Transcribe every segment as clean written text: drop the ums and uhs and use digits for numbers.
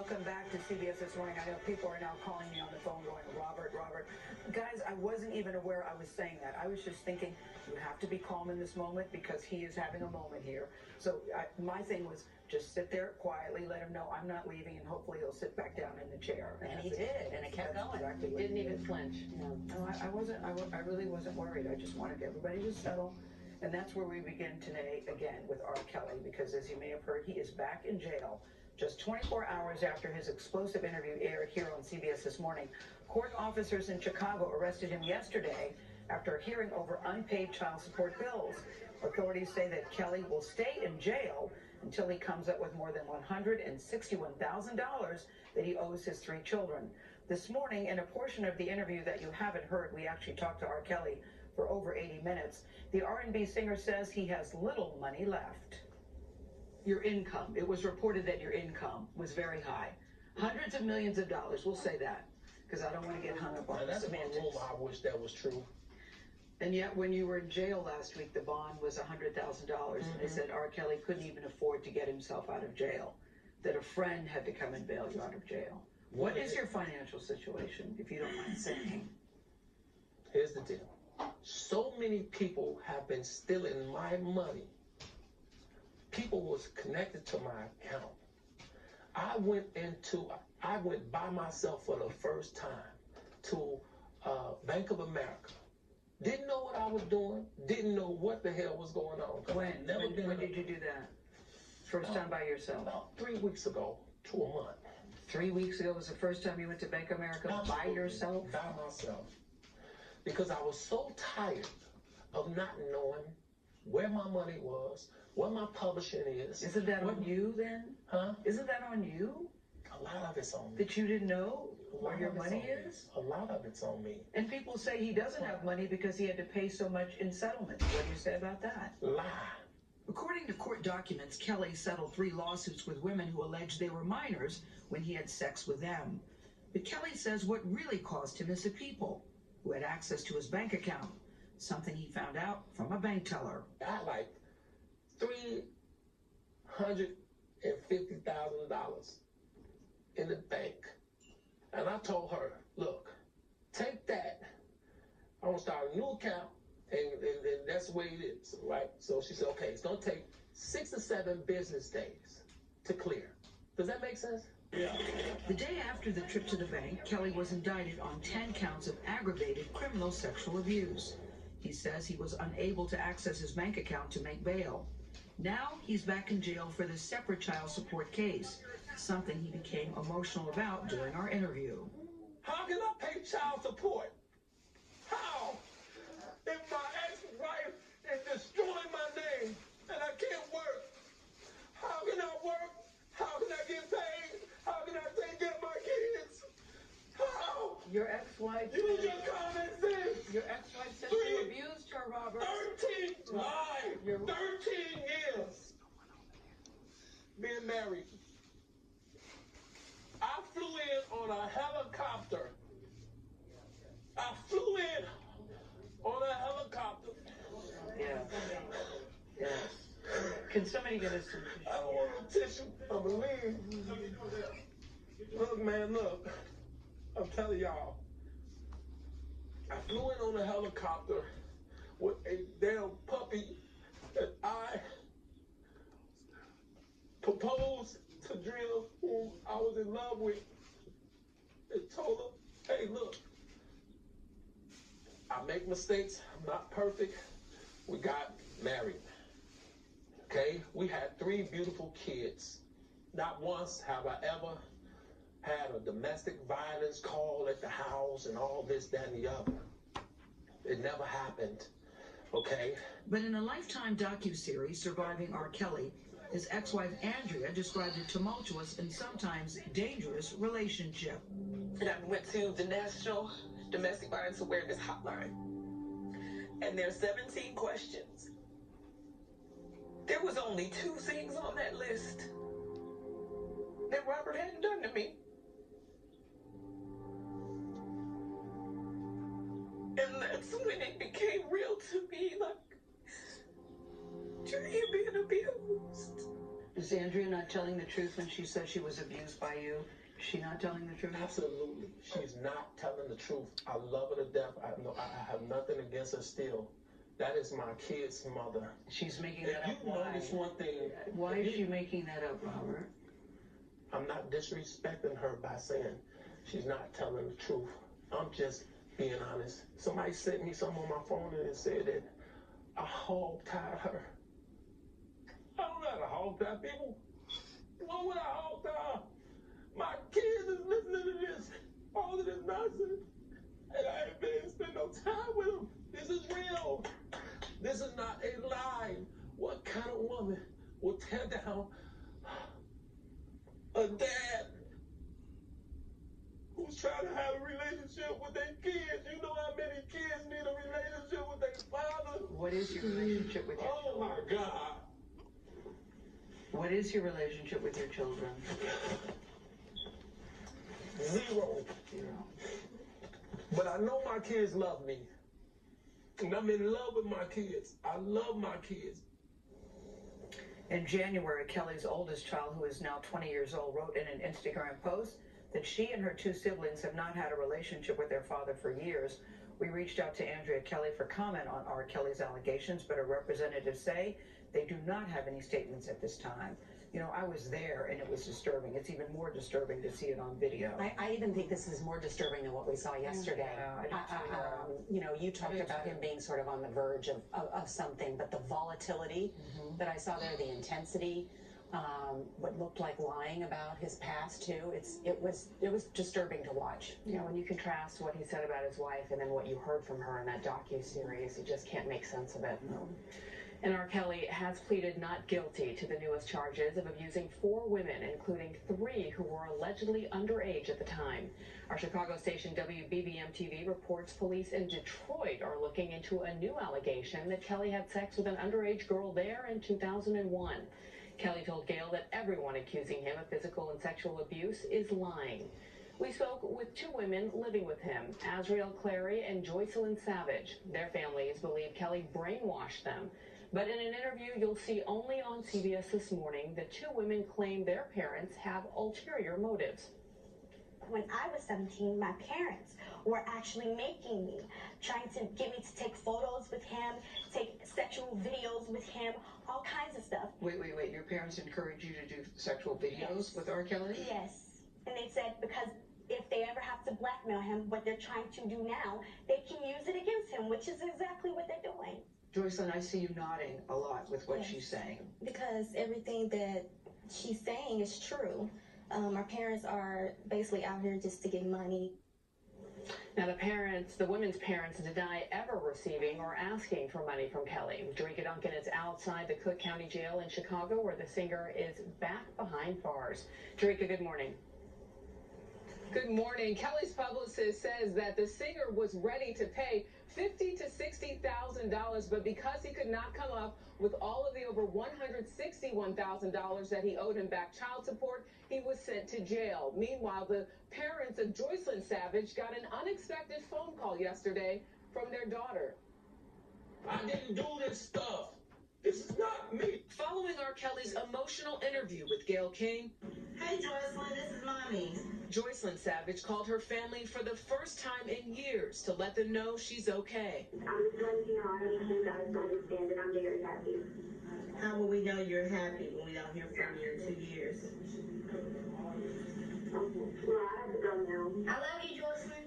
Welcome back to CBS This Morning. I know people are now calling me on the phone going, Robert. Guys, I wasn't even aware I was saying that. I was just thinking, you have to be calm in this moment because he is having a moment here. So my thing was just sit there quietly, let him know I'm not leaving, and hopefully he'll sit back down in the chair. And he did, and it kept going. Exactly, he didn't even flinch. No, I really wasn't worried. I just wanted everybody to settle. And that's where we begin today again with R. Kelly, because as you may have heard, he is back in jail. Just 24 hours after his explosive interview aired here on CBS This Morning, court officers in Chicago arrested him yesterday after a hearing over unpaid child support bills. Authorities say that Kelly will stay in jail until he comes up with more than $161,000 that he owes his 3 children. This morning, in a portion of the interview that you haven't heard, we actually talked to R. Kelly for over 80 minutes. The R&B singer says he has little money left. Your income, it was reported that your income was very high. Hundreds of millions of dollars, we'll say that, because I don't want to get hung up on that's semantics. one rumor I wish that was true. And yet, when you were in jail last week, the bond was $100,000, and they said R. Kelly couldn't even afford to get himself out of jail, that a friend had to come and bail you out of jail. What is your financial situation, if you don't mind saying? Here's the deal. So many people have been stealing my money. People was connected to my account. I went by myself for the first time to Bank of America. Didn't know what I was doing. Didn't know what the hell was going on. When did you do that? First time by yourself? About 3 weeks ago to a month. 3 weeks ago was the first time you went to Bank of America by yourself? By myself. Because I was so tired of not knowing where my money was, what my publishing is. Isn't that on you then? Huh? Isn't that on you? A lot of it's on me. That you didn't know where your money is? A lot of it's on me. And people say he doesn't have money because he had to pay so much in settlements. What do you say about that? Lie. According to court documents, Kelly settled 3 lawsuits with women who alleged they were minors when he had sex with them. But Kelly says what really caused him is the people who had access to his bank account, something he found out from a bank teller. I had like $350,000 in the bank. And I told her, look, take that. I'm going to start a new account, and that's the way it is, right? So she said, okay, it's going to take 6 to 7 business days to clear. Does that make sense? Yeah. The day after the trip to the bank, Kelly was indicted on 10 counts of aggravated criminal sexual abuse. He says he was unable to access his bank account to make bail. Now he's back in jail for this separate child support case, something he became emotional about during our interview. How can I pay child support? How? If my ex-wife is destroying my name and I can't work, how can I work? How can I get paid? How can I take care of my kids? How? Your ex-wife... Use your common sense. Your ex-wife said you abused her, Robert. 13 years being married. I flew in on a helicopter. Yeah. Can somebody get us some tissue? I don't want no tissue. I'm gonna leave. Look, man, look. I'm telling y'all. I flew in on a helicopter with a damn puppy that I proposed to Drina, whom I was in love with, and told her, hey, look, I make mistakes. I'm not perfect. We got married. Okay? We had 3 beautiful kids. Not once have I ever had a domestic violence call at the house and all this, that, and the other. It never happened. Okay? But in a Lifetime docuseries, Surviving R. Kelly, his ex-wife Andrea described a tumultuous and sometimes dangerous relationship. And I went to the National Domestic Violence Awareness Hotline. And there's 17 questions. There was only 2 things on that list that Robert hadn't done to me. And that's when it became real to me, like, you're being abused. Does Andrea not tell telling the truth when she says she was abused by you? Is she not telling the truth? Absolutely. She's not telling the truth. I love her to death. I have nothing against her still. That is my kid's mother. She's making If that up. you notice one thing. Why is she making that up, Robert? I'm not disrespecting her by saying she's not telling the truth. I'm just being honest. Somebody sent me something on my phone and it said that I hog-tied her. I don't know how to hog-tie people. Why would I hog-tie? My kids is listening to this, all of this nonsense, and I ain't been able to spend no time with them. This is real. This is not a lie. What kind of woman will tear down a dad who's trying to have a relationship with their kids? You know how many kids need a relationship with their father? What is your relationship with your Oh children? my God. What is your relationship with your children? Zero. Zero. But I know my kids love me. And I'm in love with my kids. I love my kids. In January, Kelly's oldest child, who is now 20 years old, wrote in an Instagram post that she and her two siblings have not had a relationship with their father for years. We reached out to Andrea Kelly for comment on R. Kelly's allegations, but her representatives say they do not have any statements at this time. You know, I was there and it was disturbing. It's even more disturbing to see it on video. I even think this is more disturbing than what we saw yesterday. Yeah, You know, you talked about him being sort of on the verge of something, but the volatility that I saw there, the intensity, what looked like lying about his past too. It was disturbing to watch. You know, when you contrast what he said about his wife and then what you heard from her in that docuseries, you just can't make sense of it. No. And R. Kelly has pleaded not guilty to the newest charges of abusing 4 women, including 3 who were allegedly underage at the time. Our Chicago station WBBM-TV reports police in Detroit are looking into a new allegation that Kelly had sex with an underage girl there in 2001. Kelly told Gayle that everyone accusing him of physical and sexual abuse is lying. We spoke with 2 women living with him, Azriel Clary and Joycelyn Savage. Their families believe Kelly brainwashed them. But in an interview you'll see only on CBS this morning, the 2 women claim their parents have ulterior motives. When I was 17, my parents were actually making me, trying to get me to take photos with him, take sexual videos with him, all kinds of stuff. Wait. Your parents encourage you to do sexual videos with R. Kelly? Yes. And they said because if they ever have to blackmail him, what they're trying to do now, they can use it against him, which is exactly what they're doing. Joycelyn, I see you nodding a lot with what Yes. she's saying. Because everything that she's saying is true. Our parents are basically out here just to get money. Now the women's parents deny ever receiving or asking for money from Kelly. Drika Duncan is outside the Cook County Jail in Chicago, where the singer is back behind bars. Drika, good morning. Good morning. Kelly's publicist says that the singer was ready to pay $50,000 to $60,000, but because he could not come up with all of the over $161,000 that he owed him back child support, he was sent to jail. Meanwhile, the parents of Joycelyn Savage got an unexpected phone call yesterday from their daughter. I didn't do this stuff. This is not me. Following R. Kelly's emotional interview with Gayle King, Hey Joycelyn, this is Mommy. Joycelyn Savage called her family for the first time in years to let them know she's okay. I'm just letting you know I need you guys to understand that I'm very happy. How will we know you're happy when we don't hear from you in 2 years? Well, I have to go now. I love you, Joycelyn.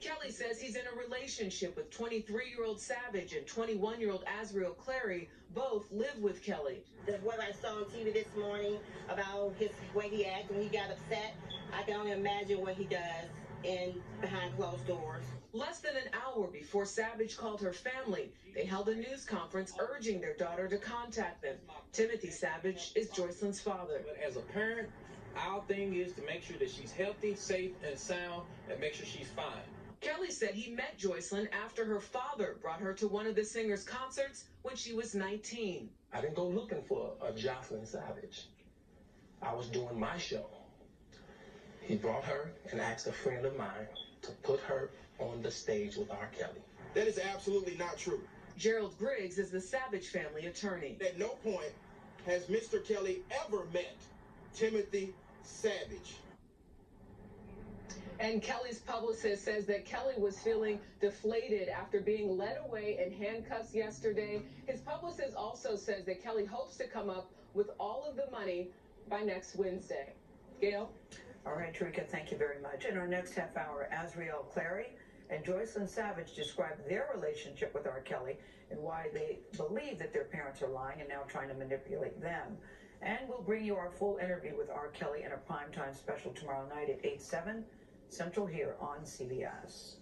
Kelly says he's in a relationship with 23-year-old Savage and 21-year-old Azriel Clary. Both live with Kelly. What I saw on TV this morning about his way he acted when he got upset, I can only imagine what he does behind closed doors. Less than an hour before Savage called her family, they held a news conference urging their daughter to contact them. Timothy Savage is Joycelyn's father. But as a parent, our thing is to make sure that she's healthy, safe, and sound, and make sure she's fine. Kelly said he met Joycelyn after her father brought her to one of the singer's concerts when she was 19. I didn't go looking for a Joycelyn Savage. I was doing my show. He brought her and asked a friend of mine to put her on the stage with R. Kelly. That is absolutely not true. Gerald Griggs is the Savage family attorney. At no point has Mr. Kelly ever met Timothy Savage. And Kelly's publicist says that Kelly was feeling deflated after being led away in handcuffs yesterday. His publicist also says that Kelly hopes to come up with all of the money by next Wednesday. Gayle? All right, Tarika, thank you very much. In our next half hour, Azriel Clary and Joycelyn Savage describe their relationship with R. Kelly and why they believe that their parents are lying and now trying to manipulate them. And we'll bring you our full interview with R. Kelly in a primetime special tomorrow night at 8/7 Central here on CBS.